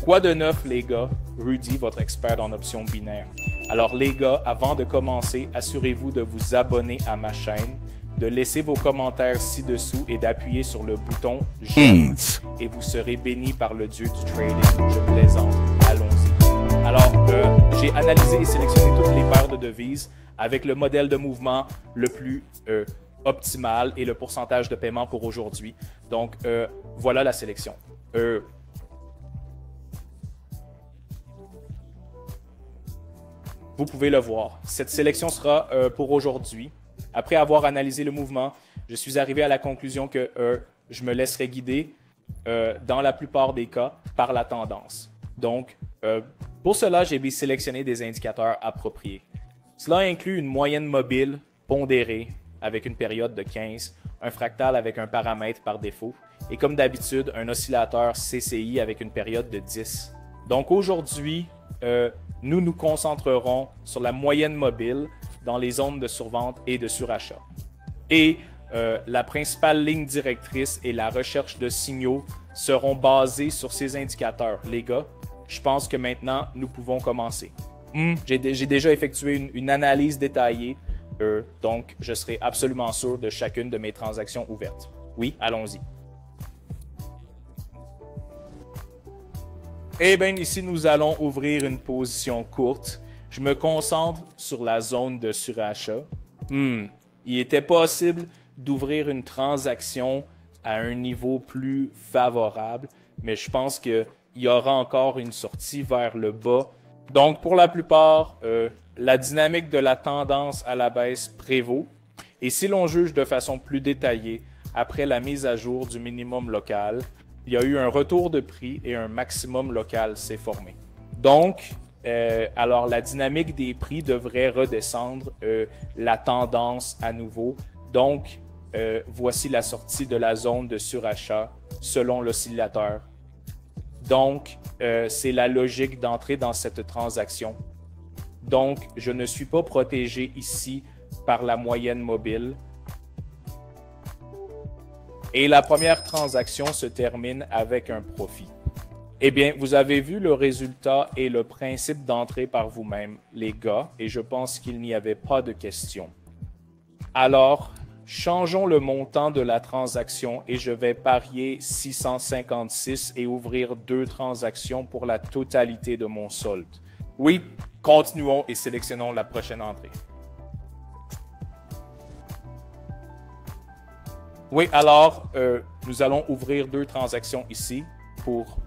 Quoi de neuf, les gars? Rudy, votre expert en options binaires. Alors, les gars, avant de commencer, assurez-vous de vous abonner à ma chaîne, de laisser vos commentaires ci-dessous et d'appuyer sur le bouton j'aime et vous serez bénis par le dieu du trading. Je plaisante. Allons-y. Alors, j'ai analysé et sélectionné toutes les paires de devises avec le modèle de mouvement le plus optimal et le pourcentage de paiement pour aujourd'hui. Donc, voilà la sélection. Vous pouvez le voir. Cette sélection sera pour aujourd'hui. Après avoir analysé le mouvement, je suis arrivé à la conclusion que je me laisserai guider dans la plupart des cas par la tendance. Donc, pour cela, j'ai sélectionné des indicateurs appropriés. Cela inclut une moyenne mobile pondérée avec une période de 15, un fractal avec un paramètre par défaut et comme d'habitude, un oscillateur CCI avec une période de 10. Donc aujourd'hui, nous nous concentrerons sur la moyenne mobile dans les zones de survente et de surachat. Et la principale ligne directrice et la recherche de signaux seront basées sur ces indicateurs. Les gars, je pense que maintenant, nous pouvons commencer. J'ai déjà effectué une analyse détaillée, donc je serai absolument sûr de chacune de mes transactions ouvertes. Oui, allons-y. Eh bien, ici, nous allons ouvrir une position courte. Je me concentre sur la zone de surachat. Il était possible d'ouvrir une transaction à un niveau plus favorable, mais je pense qu'il y aura encore une sortie vers le bas. Donc, pour la plupart, la dynamique de la tendance à la baisse prévaut. Et si l'on juge de façon plus détaillée, après la mise à jour du minimum local, il y a eu un retour de prix et un maximum local s'est formé. Donc, alors la dynamique des prix devrait redescendre la tendance à nouveau. Donc, voici la sortie de la zone de surachat selon l'oscillateur. Donc, c'est la logique d'entrer dans cette transaction. Donc, je ne suis pas protégé ici par la moyenne mobile. Et la première transaction se termine avec un profit. Eh bien, vous avez vu le résultat et le principe d'entrée par vous-même, les gars, et je pense qu'il n'y avait pas de question. Alors, changeons le montant de la transaction et je vais parier 656 et ouvrir 2 transactions pour la totalité de mon solde. Oui, continuons et sélectionnons la prochaine entrée. Oui, alors, nous allons ouvrir 2 transactions ici pour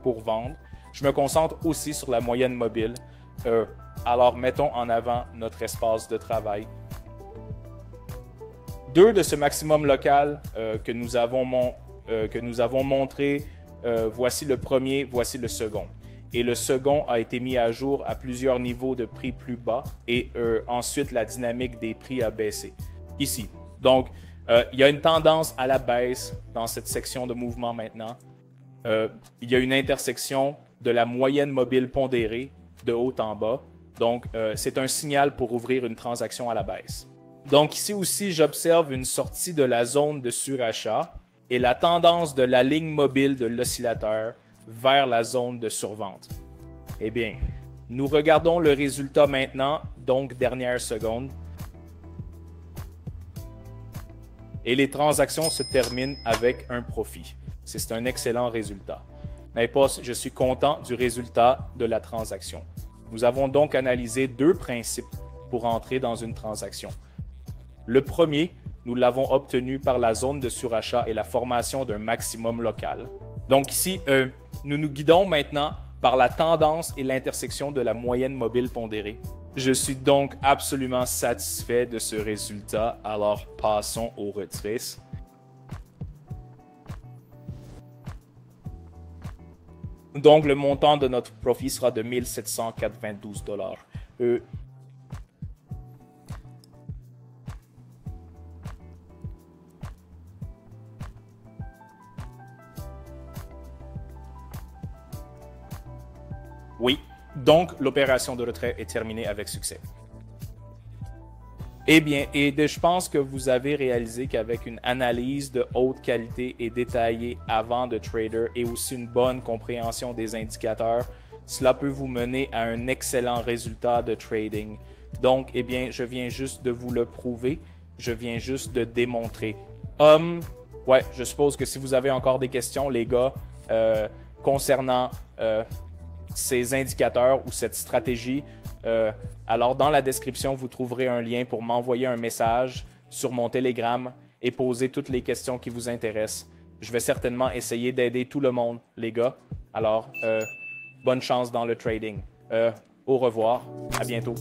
vendre. Je me concentre aussi sur la moyenne mobile. Alors, mettons en avant notre espace de travail. 2 de ce maximum local que nous avons montré, voici le premier, voici le second. Et le second a été mis à jour à plusieurs niveaux de prix plus bas et ensuite la dynamique des prix a baissé. Ici. Donc, il y a une tendance à la baisse dans cette section de mouvement maintenant. Il y a une intersection de la moyenne mobile pondérée de haut en bas. Donc, c'est un signal pour ouvrir une transaction à la baisse. Donc, ici aussi, j'observe une sortie de la zone de surachat et la tendance de la ligne mobile de l'oscillateur vers la zone de survente. Eh bien, nous regardons le résultat maintenant, donc dernière seconde. Et les transactions se terminent avec un profit. C'est un excellent résultat. Mais je suis content du résultat de la transaction. Nous avons donc analysé 2 principes pour entrer dans une transaction. Le premier, nous l'avons obtenu par la zone de surachat et la formation d'un maximum local. Donc ici, nous nous guidons maintenant par la tendance et l'intersection de la moyenne mobile pondérée. Je suis donc absolument satisfait de ce résultat, alors passons au retrait. Donc le montant de notre profit sera de 1792 $. Oui, donc l'opération de retrait est terminée avec succès. Eh bien, je pense que vous avez réalisé qu'avec une analyse de haute qualité et détaillée avant de trader et aussi une bonne compréhension des indicateurs, cela peut vous mener à un excellent résultat de trading. Donc, eh bien, je viens juste de vous le prouver, je viens juste de démontrer. Ouais, je suppose que si vous avez encore des questions, les gars, concernant ces indicateurs ou cette stratégie, alors dans la description, vous trouverez un lien pour m'envoyer un message sur mon Telegram et poser toutes les questions qui vous intéressent. Je vais certainement essayer d'aider tout le monde, les gars. Alors, bonne chance dans le trading. Au revoir, à bientôt.